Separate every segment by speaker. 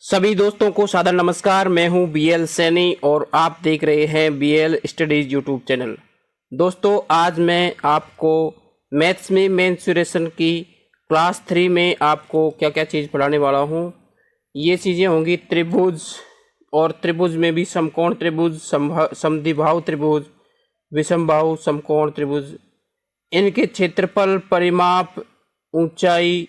Speaker 1: सभी दोस्तों को सादर नमस्कार। मैं हूं बीएल सैनी और आप देख रहे हैं बीएल स्टडीज यूट्यूब चैनल। दोस्तों आज मैं आपको मैथ्स में मेंसुरेशन की क्लास 3 में आपको क्या क्या चीज़ पढ़ाने वाला हूं। ये चीज़ें होंगी त्रिभुज, और त्रिभुज में भी समकोण त्रिभुज, समद्विबाहु त्रिभुज, विषमबाहु समकोण त्रिभुज, इनके क्षेत्रफल, परिमाप, ऊंचाई,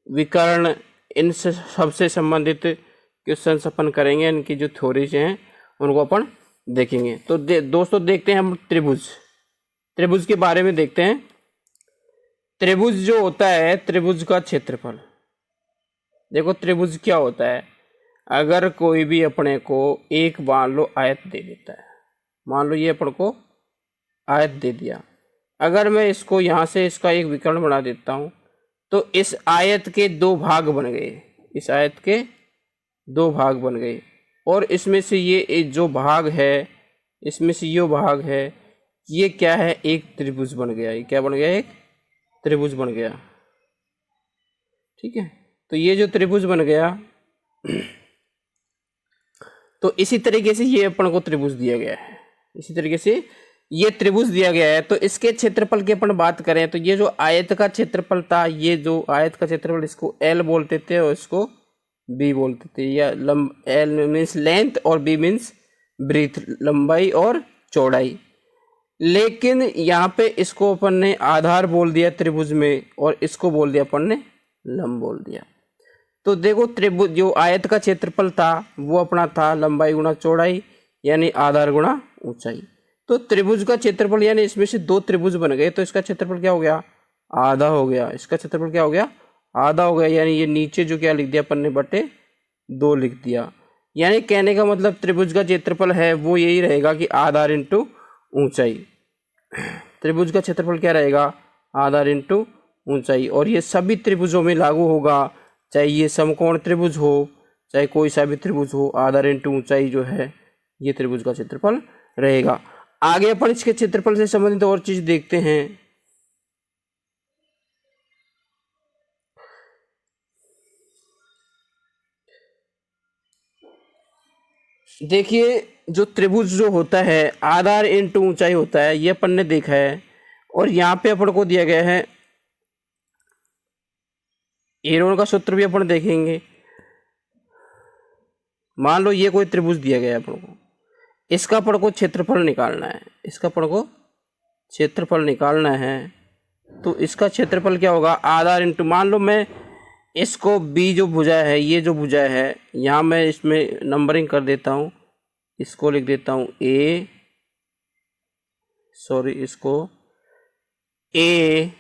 Speaker 1: विकर्ण, इन सबसे संबंधित क्वेश्चन अपन करेंगे। इनकी जो थ्योरीज हैं उनको अपन देखेंगे। तो दोस्तों देखते हैं हम त्रिभुज के बारे में देखते हैं। त्रिभुज जो होता है, त्रिभुज का क्षेत्रफल। देखो त्रिभुज क्या होता है, अगर कोई भी अपने को एक मान लो आयत दे देता है, मान लो ये अपन को आयत दे दिया, अगर मैं इसको यहाँ से इसका एक विकर्ण बना देता हूँ तो इस आयत के दो भाग बन गए, इस आयत के दो भाग बन गए, और इसमें से ये जो भाग है, इसमें से ये भाग है, ये क्या है, एक त्रिभुज बन गया। ये क्या बन गया, एक त्रिभुज बन गया। ठीक है, तो ये जो त्रिभुज बन गया, तो इसी तरीके से ये अपन को त्रिभुज दिया गया है, इसी तरीके से ये त्रिभुज दिया गया है। तो इसके क्षेत्रफल की अपन बात करें तो ये जो आयत का क्षेत्रफल था, ये जो आयत का क्षेत्रफल, इसको एल बोलते थे और इसको बी बोलते थे। या एल मीन्स लेंथ और बी मीन्स ब्रीथ, लंबाई और चौड़ाई। लेकिन यहाँ पे इसको अपन ने आधार बोल दिया त्रिभुज में, और इसको बोल दिया अपन ने लंब बोल दिया। तो देखो त्रिभुज जो आयत का क्षेत्रफल था वो अपना था लंबाई गुणा चौड़ाई, यानी आधार गुणा ऊंचाई। तो त्रिभुज का क्षेत्रफल, यानी इसमें से दो त्रिभुज बन गए तो इसका क्षेत्रफल क्या हो गया, आधा हो गया। इसका क्षेत्रफल क्या हो गया, आधा हो गया। यानी ये नीचे जो क्या लिख दिया अपन ने, बटे 2 लिख दिया। यानी कहने का मतलब त्रिभुज का क्षेत्रफल है वो यही रहेगा कि आधार इंटू ऊंचाई। त्रिभुज का क्षेत्रफल क्या रहेगा, आधार इंटू ऊंचाई। और ये सभी त्रिभुजों में लागू होगा, चाहे ये समकोण त्रिभुज हो, चाहे कोई सा भी त्रिभुज हो, आधार इंटू ऊंचाई जो है ये त्रिभुज का क्षेत्रफल रहेगा। आगे अपन इसके क्षेत्रफल से संबंधित और चीज देखते हैं। देखिए जो त्रिभुज जो होता है आधार इंटू ऊंचाई होता है, ये अपन ने देखा है। और यहाँ पे अपन को दिया गया है एरोन का सूत्र भी अपन देखेंगे। मान लो ये कोई त्रिभुज दिया गया है अपन को, इसका अपन को क्षेत्रफल निकालना है, इसका अपन को क्षेत्रफल निकालना है। तो इसका क्षेत्रफल क्या होगा, आधार इंटू, मान लो मैं इसको बी जो भुजा है, ये जो भुजा है, यहाँ मैं इसमें नंबरिंग कर देता हूँ, इसको लिख देता हूँ इसको ए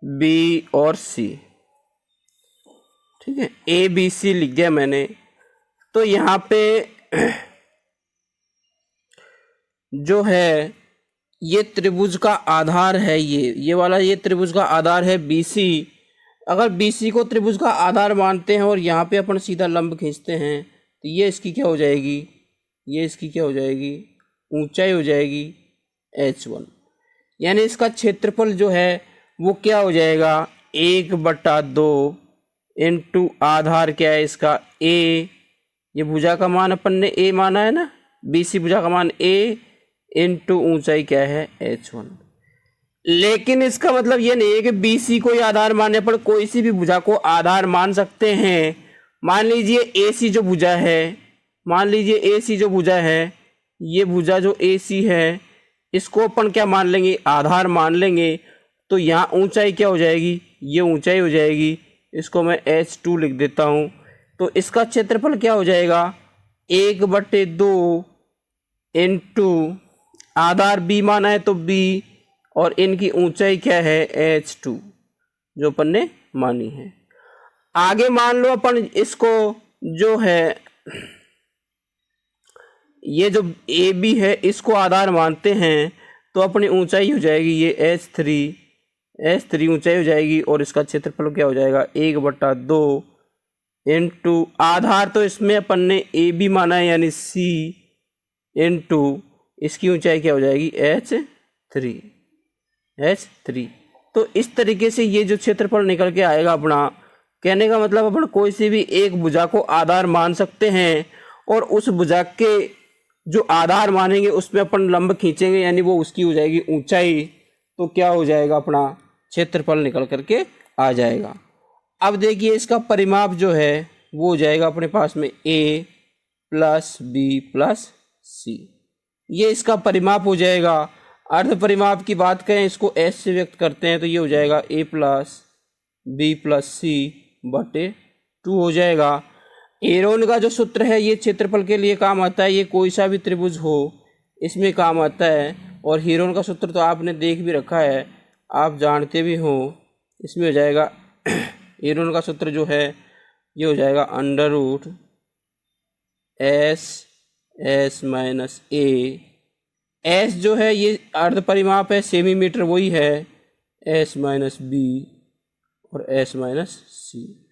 Speaker 1: बी और सी। ठीक है, ए बी सी लिख दिया मैंने। तो यहाँ पे जो है ये त्रिभुज का आधार है, ये वाला, ये त्रिभुज का आधार है BC। अगर BC को त्रिभुज का आधार मानते हैं और यहाँ पे अपन सीधा लंब खींचते हैं तो ये इसकी क्या हो जाएगी, ये इसकी क्या हो जाएगी, ऊंचाई हो जाएगी H1। यानी इसका क्षेत्रफल जो है वो क्या हो जाएगा, 1/2 इंटू आधार क्या है इसका A, ये भुजा का मान अपन ने A माना है ना, BC भुजा का मान A इंटू ऊंचाई क्या है H1। लेकिन इसका मतलब ये नहीं है कि BC को आधार मानने पर कोई सी भी भुजा को आधार मान सकते हैं। मान लीजिए AC जो भुजा है, मान लीजिए AC जो भुजा है, ये भुजा जो AC है, इसको अपन क्या मान लेंगे, आधार मान लेंगे। तो यहाँ ऊंचाई क्या हो जाएगी, ये ऊंचाई हो जाएगी, इसको मैं H2 लिख देता हूँ। तो इसका क्षेत्रफल क्या हो जाएगा, 1/2 इंटू आधार B माना है तो B, और इनकी ऊंचाई क्या है H2 जो अपन ने मानी है। आगे मान लो अपन इसको जो है ये जो AB है इसको आधार मानते हैं तो अपनी ऊंचाई हो जाएगी ये H3 ऊंचाई हो जाएगी। और इसका क्षेत्रफल क्या हो जाएगा, 1/2 इंटू आधार तो इसमें अपन ने AB माना है यानी C इंटू इसकी ऊंचाई क्या हो जाएगी H3। तो इस तरीके से ये जो क्षेत्रफल निकल के आएगा अपना, कहने का मतलब अपन कोई सी भी एक भुजा को आधार मान सकते हैं और उस भुजा के जो आधार मानेंगे उसमें अपन लंब खींचेंगे, यानी वो उसकी हो जाएगी ऊंचाई, तो क्या हो जाएगा अपना क्षेत्रफल निकल करके आ जाएगा। अब देखिए इसका परिमाप जो है वो हो जाएगा अपने पास में a प्लस बी प्लस सी, ये इसका परिमाप हो जाएगा। अर्ध परिमाप की बात करें, इसको s से व्यक्त करते हैं तो ये हो जाएगा a प्लस बी प्लस सी बटे 2 हो जाएगा। एरोन का जो सूत्र है ये क्षेत्रफल के लिए काम आता है, ये कोई सा भी त्रिभुज हो इसमें काम आता है। और हीरोन का सूत्र तो आपने देख भी रखा है, आप जानते भी हो। इसमें हो जाएगा एरोन का सूत्र जो है ये हो जाएगा under root S minus A. S जो है ये अर्ध परिमाप है, सेमीमीटर, वही है एस माइनस बी और एस माइनस सी।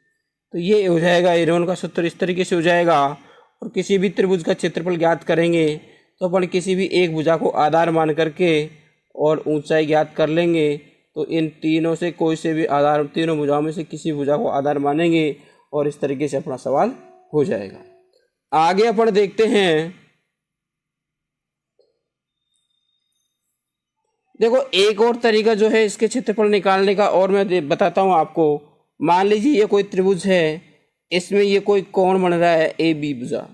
Speaker 1: तो ये हो जाएगा एरोन का सूत्र, इस तरीके से हो जाएगा। और किसी भी त्रिभुज का क्षेत्रफल ज्ञात करेंगे तो अपन किसी भी एक भुजा को आधार मान करके और ऊंचाई ज्ञात कर लेंगे। तो इन तीनों से कोई से भी आधार, तीनों भुजाओं में से किसी भुजा को आधार मानेंगे और इस तरीके से अपना सवाल हो जाएगा। आगे अपन देखते हैं, देखो एक और तरीका जो है इसके क्षेत्रफल निकालने का, और मैं बताता हूँ आपको। मान लीजिए ये कोई त्रिभुज है, इसमें ये कोई कोण बन रहा है ए बी भुजा।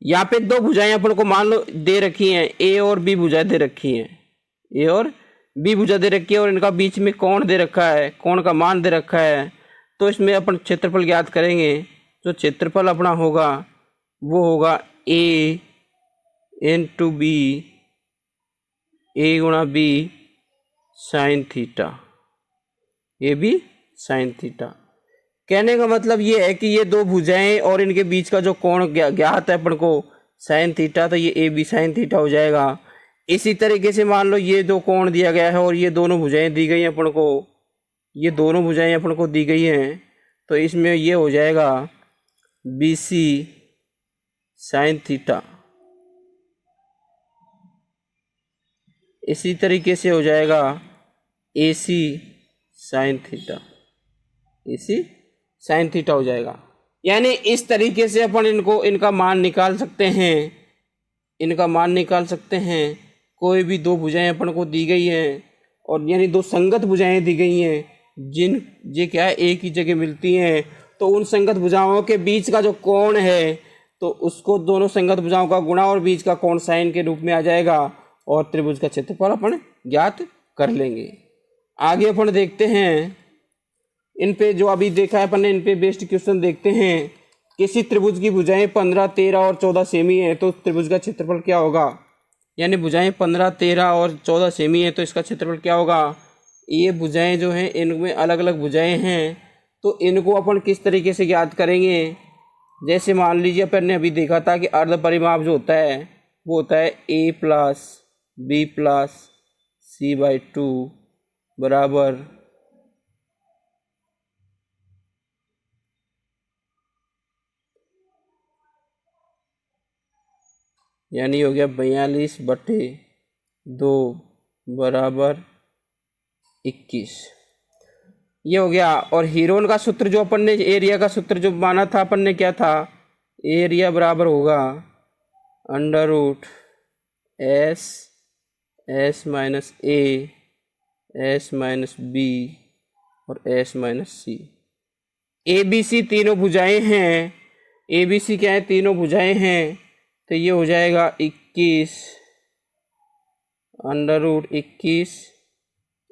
Speaker 1: यहाँ पे दो भुजाएं अपन को मान लो दे रखी हैं, ए और बी भुजाएं दे रखी हैं, ए और बी भुजा दे रखी है और इनका बीच में कोण दे रखा है, कोण का मान दे रखा है। तो इसमें अपन क्षेत्रफल ज्ञात करेंगे। जो क्षेत्रफल अपना होगा वो होगा ए इंटू बी, ए गुणा B sine theta, A B sine theta. कहने का मतलब ये है कि ये दो भुजाएं और इनके बीच का जो कोण ज्ञात है अपन को साइन थीटा, तो ये ए बी साइन थीटा हो जाएगा। इसी तरीके से मान लो ये दो कोण दिया गया है और ये दोनों भुजाएं दी गई हैं अपन को, ये दोनों भुजाएं अपन को दी गई हैं, तो इसमें ये हो जाएगा बी सी साइन थीटा। इसी तरीके से हो जाएगा ए सी साइन थीटा, ए सी साइन थीटा हो जाएगा। यानी इस तरीके से अपन इनको इनका मान निकाल सकते हैं, इनका मान निकाल सकते हैं। कोई भी दो भुजाएं अपन को दी गई हैं और यानी दो संगत भुजाएं दी गई हैं, जिन ये क्या है एक ही जगह मिलती हैं, तो उन संगत भुजाओं के बीच का जो कोण है तो उसको दोनों संगत भुजाओं का गुणा और बीच का कोण साइन के रूप में आ जाएगा और त्रिभुज का क्षेत्रफल अपन ज्ञात कर लेंगे। आगे अपन देखते हैं, इन पे जो अभी देखा है अपन ने, इन पे बेस्ड क्वेश्चन देखते हैं। किसी त्रिभुज की भुजाएं 15, 13 और 14 सेमी है, तो त्रिभुज का क्षेत्रफल क्या होगा। यानी भुजाएं 15, 13 और 14 सेमी है, तो इसका क्षेत्रफल क्या होगा। ये भुजाएं जो हैं इनमें अलग अलग भुजाएं हैं, तो इनको अपन किस तरीके से ज्ञात करेंगे। जैसे मान लीजिए अपन ने अभी देखा था कि अर्ध परिमाप जो होता है वो होता है A plus B plus C by 2 बराबर यानी हो गया 42/2 बराबर 21, ये हो गया। और हीरोन का सूत्र जो अपन ने, एरिया का सूत्र जो माना था अपन ने, क्या था, एरिया बराबर होगा under root S minus A, S minus B और S minus C. A B C तीनों भुजाएं हैं, ए बी सी क्या है, तीनों भुजाएं हैं, तो ये हो जाएगा 21 अंडर रूट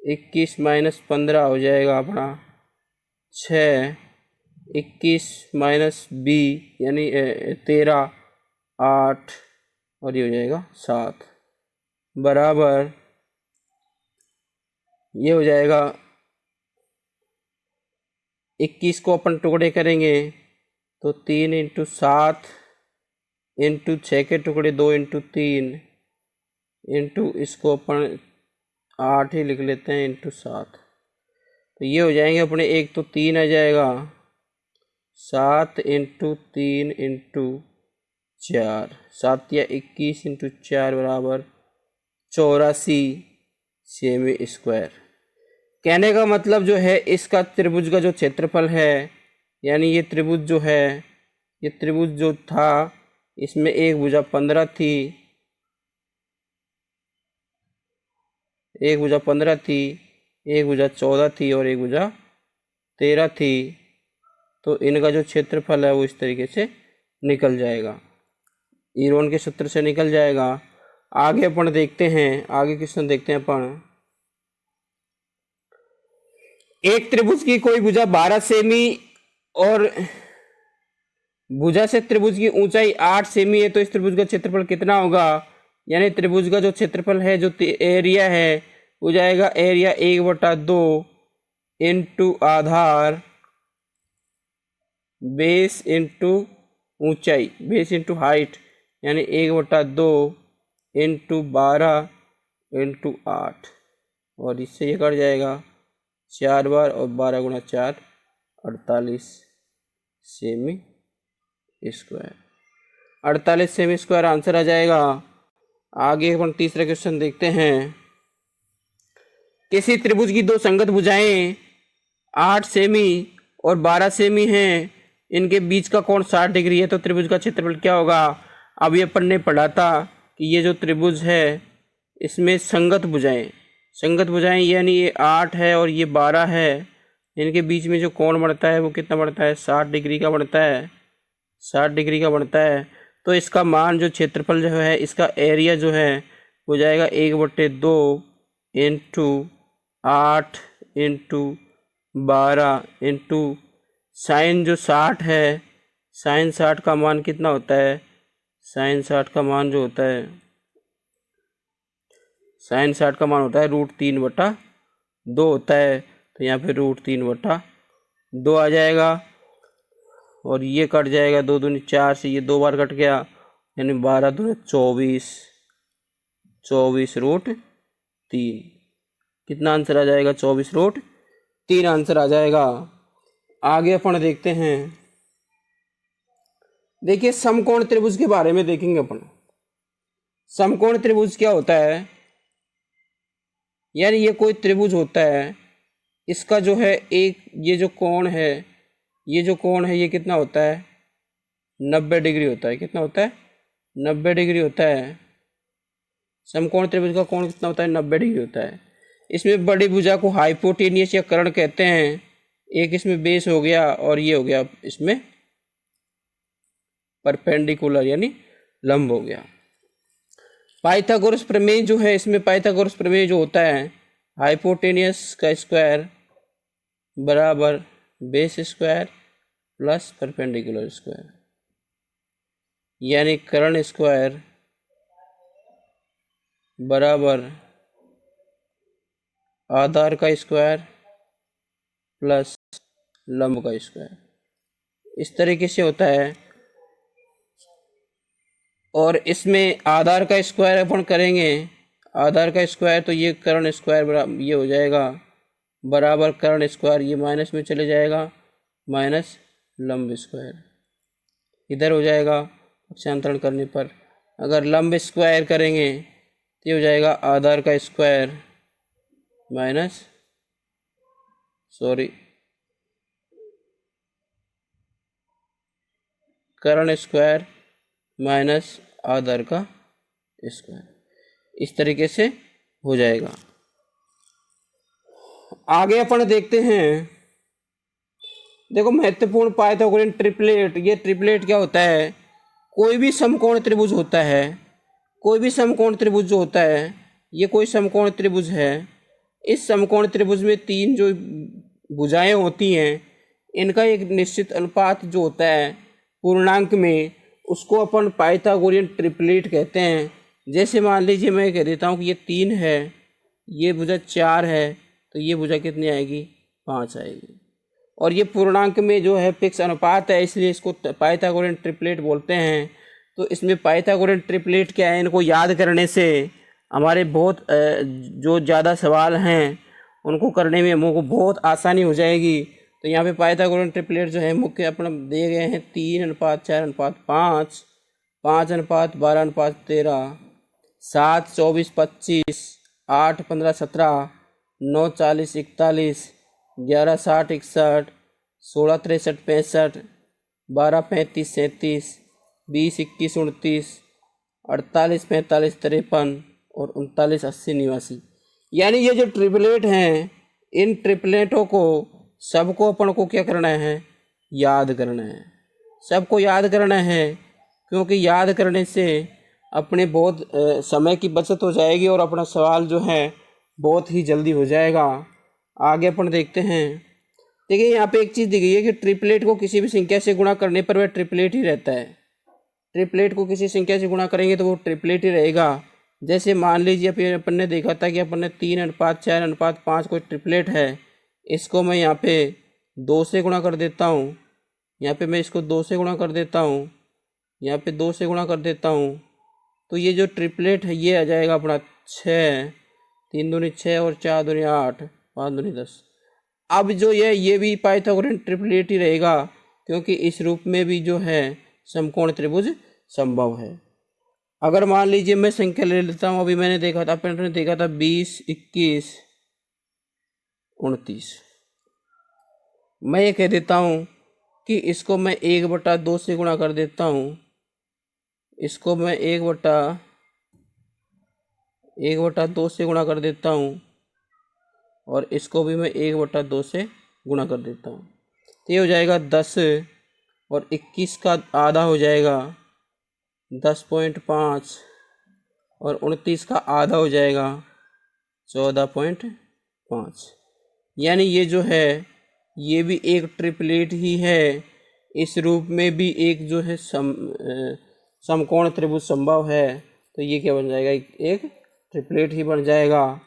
Speaker 1: 21 माइनस 15 हो जाएगा अपना 6, 21 माइनस बी यानी 13, 8 और ये हो जाएगा 7 बराबर, ये हो जाएगा 21 को अपन टुकड़े करेंगे तो 3 × 7 × 6 के टुकड़े 2 × 3 इंटू इसको अपन 8 ही लिख लेते हैं × 7, तो ये हो जाएंगे अपने, एक तो 3 आ जाएगा, 7 × 3 × 4, 7 या 21 × 4 बराबर 84 सेमी स्क्वायर। कहने का मतलब जो है इसका त्रिभुज का जो क्षेत्रफल है, यानी ये त्रिभुज जो है, ये त्रिभुज जो था इसमें एक भुजा 15 थी, एक भुजा 15 थी, एक भुजा 14 थी और एक भुजा 13 थी। तो इनका जो क्षेत्रफल है वो इस तरीके से निकल जाएगा, ईरोन के सूत्र से निकल जाएगा। आगे अपन देखते हैं, आगे क्वेश्चन देखते हैं अपन। एक त्रिभुज की कोई भुजा 12 सेमी और भुजा से त्रिभुज की ऊंचाई 8 सेमी है, तो इस त्रिभुज का क्षेत्रफल कितना होगा? यानी त्रिभुज का जो क्षेत्रफल है, जो एरिया है, हो जाएगा एरिया 1/2 इंटू आधार बेस इंटू ऊंचाई, बेस इंटू हाइट, यानी 1/2 इंटू 12 इंटू 8, और इससे ये कट जाएगा 4 बार, और 12 गुणा 4 48 cm square, 48 cm square answer आ जाएगा। आगे अपन तीसरा क्वेश्चन देखते हैं। किसी त्रिभुज की दो संगत भुजाएं 8 सेमी और 12 सेमी हैं, इनके बीच का कोण 60 डिग्री है, तो त्रिभुज का क्षेत्रफल क्या होगा? अभी अपन ने पढ़ा था कि ये जो त्रिभुज है इसमें संगत भुजाएं यानी ये 8 है और ये 12 है, इनके बीच में जो कोण बढ़ता है वो कितना बढ़ता है? 60 डिग्री का बढ़ता है, 60 डिग्री का बढ़ता है। तो इसका मान जो क्षेत्रफल जो है, इसका एरिया जो है हो जाएगा 1/2 इंटू 8 इंटू 12 इंटू साइन जो 60 है, साइन 60 का मान कितना होता है? साइन 60 का मान जो होता है, साइन 60 का मान होता है √3/2 होता है, तो यहाँ पे √3/2 आ जाएगा, और ये कट जाएगा 2 दूनी 4 से, ये 2 बार कट गया, यानी 12 दूनी 24, 24√3, कितना आंसर आ जाएगा? 24√3 आंसर आ जाएगा। आगे अपन देखते हैं। देखिए समकोण त्रिभुज के बारे में देखेंगे अपन। समकोण त्रिभुज क्या होता है? यानी ये कोई त्रिभुज होता है, इसका जो है एक ये जो कोण है, ये जो कोण है ये कितना होता है? 90 डिग्री होता है। कितना होता है? 90 डिग्री होता है। समकोण त्रिभुज का कोण कितना होता है? 90 डिग्री होता है। इसमें बड़ी भुजा को हाइपोटेनियस या कर्ण कहते हैं। एक इसमें बेस हो गया और ये हो गया इसमें परपेंडिकुलर यानी लंब हो गया। पाइथागोरस प्रमेय जो है, इसमें पाइथागोरस प्रमेय जो होता है, हाइपोटेनियस का स्क्वायर बराबर base square plus perpendicular square, यानी कर्ण स्क्वायर बराबर आधार का स्क्वायर प्लस लंब का स्क्वायर, इस तरीके से होता है। और इसमें आधार का स्क्वायर अपन करेंगे, आधार का स्क्वायर, तो ये कर्ण स्क्वायर बराबर ये हो जाएगा बराबर कर्ण स्क्वायर, ये माइनस में चले जाएगा, माइनस लंब स्क्वायर इधर हो जाएगा पक्षांतरण करने पर। अगर लंब स्क्वायर करेंगे तो ये हो जाएगा आधार का स्क्वायर माइनस कर्ण स्क्वायर माइनस आधार का स्क्वायर, इस तरीके से हो जाएगा। आगे अपन देखते हैं। देखो महत्वपूर्ण पाइथागोरियन ट्रिपलेट, ये ट्रिपलेट क्या होता है? कोई भी समकोण त्रिभुज होता है, कोई भी समकोण त्रिभुज जो होता है, ये कोई समकोण त्रिभुज है। इस समकोण त्रिभुज में 3 जो भुजाएं होती हैं, इनका एक निश्चित अनुपात जो होता है पूर्णांक में, उसको अपन पाइथागोरियन ट्रिपलेट कहते हैं। जैसे मान लीजिए मैं कह देता हूँ कि ये 3 है, ये भुजा 4 है, तो ये भुजा कितनी आएगी? 5 आएगी। और ये पूर्णांक में जो है फिक्स अनुपात है, इसलिए इसको पाइथागोरियन ट्रिपलेट बोलते हैं। तो इसमें पाइथागोरियन ट्रिपलेट क्या है, इनको याद करने से हमारे बहुत जो ज़्यादा सवाल हैं उनको करने में हमको बहुत आसानी हो जाएगी। तो यहाँ पे पाइथागोरियन ट्रिपलेट जो है मुख्य अपना दिए गए हैं 3:4:5, 5:12:13, 7:24:25, 8:15:17, 9 40 41, 11 60 61, 16 63 65, 12 35 37, 20 21 29, 48 45 53 और 39 80 89। यानी ये जो ट्रिपलेट हैं, इन ट्रिपलेटों को सबको अपन को क्या करना है, याद करना है। सबको याद करना है, क्योंकि याद करने से अपने बहुत समय की बचत हो जाएगी और अपना सवाल जो है बहुत ही जल्दी हो जाएगा। आगे अपन देखते हैं। देखिए यहाँ पे एक चीज़ दी गई है कि ट्रिपलेट को किसी भी संख्या से गुणा करने पर वह ट्रिपलेट ही रहता है। ट्रिपलेट को किसी संख्या से गुणा करेंगे तो वो ट्रिपलेट ही रहेगा। जैसे मान लीजिए अपन ने देखा था कि अपन ने 3:4:5 कोई ट्रिपलेट है, इसको मैं यहाँ पे 2 से गुणा कर देता हूँ, यहाँ पे मैं इसको 2 से गुणा कर देता हूँ, यहाँ पे 2 से गुणा कर देता हूँ, तो ये जो ट्रिपलेट है ये आ जाएगा अपना 6, 3 दूनी 6 और 4 दूनी 8, 5 दूनी 10। अब जो ये भी पाइथागोरन ट्रिपलेट ही रहेगा, क्योंकि इस रूप में भी जो है समकोण त्रिभुज संभव है। अगर मान लीजिए मैं संख्या ले लेता हूँ, अभी मैंने देखा था, अपन ने देखा था 20 21 29। मैं ये कह देता हूँ कि इसको मैं 1/2 से गुणा कर देता हूँ, इसको मैं 1/2 से गुणा कर देता हूँ और इसको भी मैं 1/2 से गुणा कर देता हूँ। तो ये हो जाएगा 10 और 21 का आधा हो जाएगा 10.5 और 29 का आधा हो जाएगा 14.5। यानी ये जो है ये भी एक ट्रिपलेट ही है। इस रूप में भी एक जो है समकोण त्रिभुज संभव है, तो ये क्या बन जाएगा, एक ट्रिपलेट ही बन जाएगा।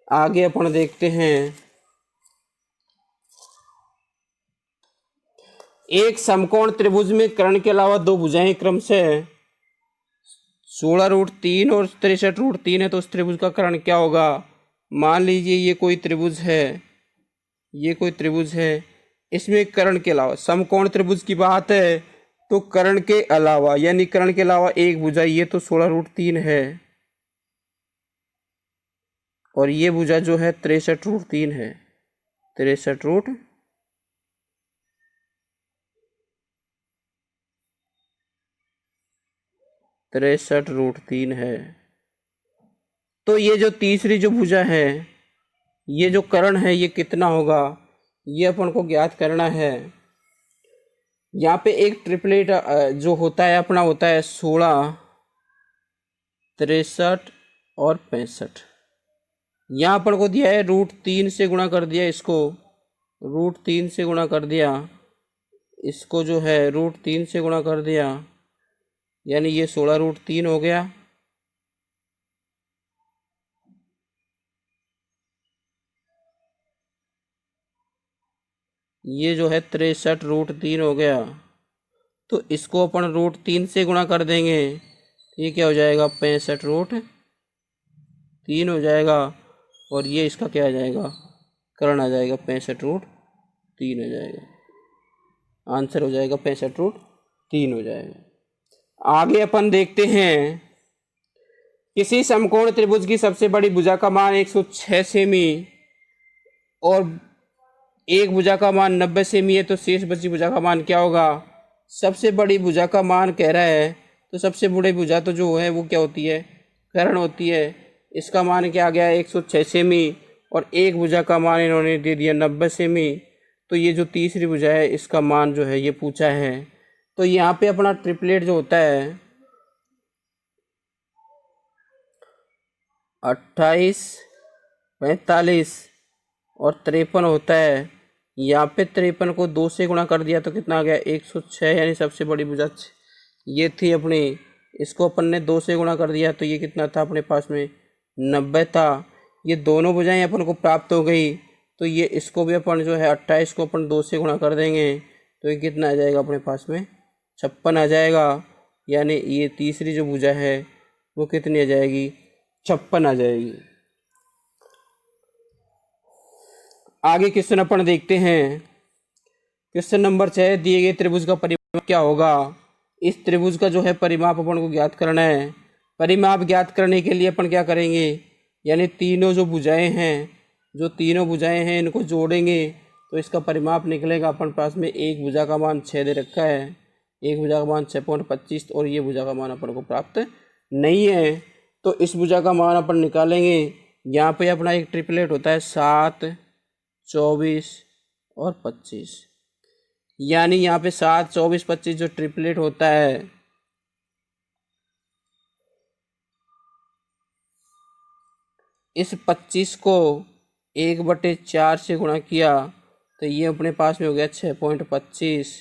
Speaker 1: आगे अपन देखते हैं। एक समकोण त्रिभुज में कर्ण के अलावा दो भुजाएं क्रमशः 16√3 और 63√3 है, तो उस त्रिभुज का कर्ण क्या होगा। मान लीजिए ये कोई त्रिभुज है, ये कोई त्रिभुज है, इसमें कर्ण के अलावा, समकोण त्रिभुज की बात है तो कर्ण के अलावा, यानी कर्ण के अलावा एक भुजा, ये तो 16√3 है और ये भुजा जो है 63√3 है, 63√3 है। तो ये जो तीसरी जो भुजा है, ये जो कर्ण है, ये कितना होगा, ये अपन को ज्ञात करना है। यहाँ पे एक ट्रिपलेट जो होता है अपना होता है 16, 63 और 65। यहाँ अपन को दिया है √3 से गुणा कर दिया, इसको √3 से गुणा कर दिया, इसको जो है √3 से गुणा कर दिया, यानी ये 16√3 हो गया। ये जो है 63√3 हो गया। तो इसको अपन √3 से गुणा कर देंगे, ये क्या हो जाएगा 65√3 हो जाएगा और ये इसका क्या आ जाएगा, कर्ण आ जाएगा 65√3 हो जाएगा। आंसर हो जाएगा 65√3 हो जाएगा। आगे अपन देखते हैं। किसी समकोण त्रिभुज की सबसे बड़ी भुजा का मान 106 सेमी और एक भुजा का मान 90 सेमी है, तो शेष बची भुजा का मान क्या होगा। सबसे बड़ी भुजा का मान कह रहा है, तो सबसे बड़ी भुजा तो जो है वो क्या होती है, कर्ण होती है। इसका मान क्या आ गया 106 सेमी और एक भुजा का मान इन्होंने दे दिया 90 सेमी। तो ये जो तीसरी भुजा है इसका मान जो है ये पूछा है। तो यहाँ पे अपना ट्रिपलेट जो होता है 28, 45 और 53 होता है। यहाँ पे 53 को 2 से गुणा कर दिया तो कितना आ गया 106, यानी सबसे बड़ी भुजा ये थी अपनी। इसको अपन ने 2 से गुणा कर दिया तो ये कितना था अपने पास में 90 था। ये दोनों भुजाएं अपन को प्राप्त हो गई, तो ये इसको भी अपन जो है 28 को अपन 2 से गुणा कर देंगे तो ये कितना आ जाएगा अपने पास में 56 आ जाएगा। यानी ये तीसरी जो भुजा है वो कितनी आ जाएगी 56 आ जाएगी। आगे क्वेश्चन अपन देखते हैं। क्वेश्चन नंबर 6, दिए गए त्रिभुज का परिमाप क्या होगा। इस त्रिभुज का जो है परिमाप अपन को ज्ञात करना है। परिमाप ज्ञात करने के लिए अपन क्या करेंगे, यानी तीनों जो भुजाएं हैं जो तीनों भुजाएं हैं इनको जोड़ेंगे तो इसका परिमाप निकलेगा। अपन पास में एक भुजा का मान 6 दे रखा है, एक भुजा का मान 6.25 और ये भुजा का मान अपन को प्राप्त नहीं है। तो इस भुजा का मान अपन निकालेंगे। यहाँ पे अपना एक ट्रिपलेट होता है 7, 24 और 25, यानी यहाँ पे 7, 24, 25 जो ट्रिपलेट होता है इस 25 को 1/4 से गुणा किया तो ये अपने पास में हो गया 6.25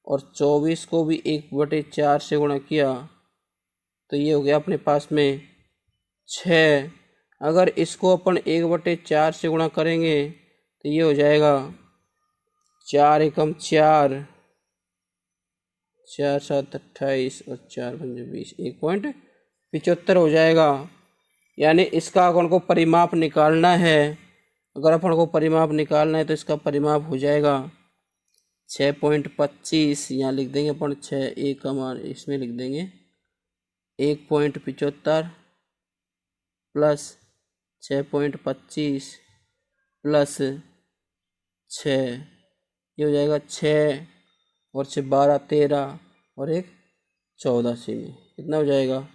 Speaker 1: और 24 को भी 1/4 से गुणा किया तो ये हो गया अपने पास में 6। अगर इसको अपन 1/4 से गुणा करेंगे तो ये हो जाएगा 4 एकम 4, 4 7 28 और 4 5 20, 1.75 हो जाएगा। यानी इसका अपन को परिमाप निकालना है। अगर अपन को परिमाप निकालना है तो इसका परिमाप हो जाएगा 6.25, यहाँ लिख देंगे अपन 6, एक का मान इसमें लिख देंगे 1.75 प्लस 6.25 प्लस 6, ये हो जाएगा 6 और 6 12 13 और एक 14 सेमी। कितना हो जाएगा?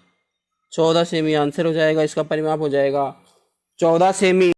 Speaker 1: 14 सेमी आंसर हो जाएगा। इसका परिमाप हो जाएगा 14 सेमी।